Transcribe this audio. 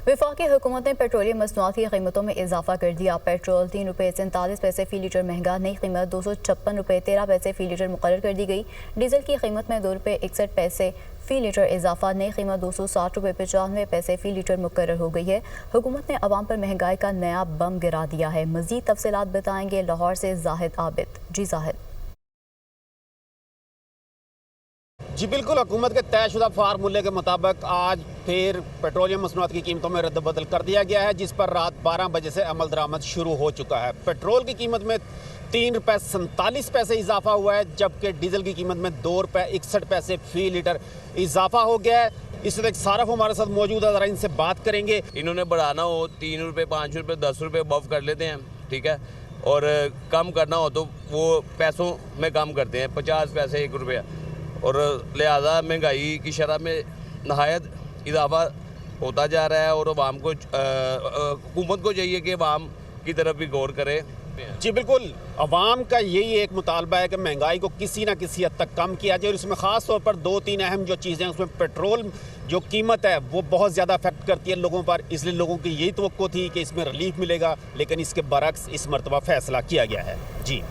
वफाकी हुकूमत ने पेट्रोलियम मसनूआत की कीमतों में इजाफा कर दिया। पेट्रोल 3 रुपये 47 पैसे फी लीटर महंगा, नई कीमत 256 रुपये 13 पैसे फी लीटर मुकर्रर कर दी गई। डीजल की कीमत में 2 रुपये 61 पैसे फी लीटर इजाफा, नई कीमत 260 रुपये 95 पैसे फी लीटर मुकर्रर हो गई है। हुकूमत ने अवाम पर महंगाई का नया बम गिरा दिया है। मजीद तफसीलात बताएंगे लाहौर से जाहिद आबिद। जी जाहिद। जी बिल्कुल, हुकूमत के तयशुदा फार्मूले के मुताबिक आज फिर पेट्रोलियम मसनूआत की कीमतों में रद्द-बदल कर दिया गया है, जिस पर रात 12 बजे से अमल दरामद शुरू हो चुका है। पेट्रोल की कीमत में 3 रुपये 47 पैसे इजाफा हुआ है, जबकि डीजल की कीमत में 2 रुपये 61 पैसे फी लीटर इजाफा हो गया है। इस वक्त सारफ हमारे साथ मौजूद है, ज़रा इनसे बात करेंगे। इन्होंने बढ़ाना हो 3 रुपये 5 रुपये 10 रुपये बफ कर लेते हैं, ठीक है, और कम करना हो तो वो पैसों में कम करते हैं, 50 पैसे 1 रुपया, और लिहाजा महंगाई की शरह में नहायत इजाफा होता जा रहा है। और अवाम को हुकूमत को चाहिए कि अवाम की तरफ भी गौर करे। जी बिल्कुल, अवाम का यही एक मुतालबा है कि महंगाई को किसी न किसी हद तक कम किया जाए, और इसमें ख़ास तौर पर 2-3 अहम जो चीज़ें हैं, उसमें पेट्रोल जो कीमत है वो बहुत ज़्यादा अफेक्ट करती है लोगों पर। इसलिए लोगों की यही तवक्को थी कि इसमें रिलीफ मिलेगा, लेकिन इसके बरक्स इस मरतबा फैसला किया गया है। जी।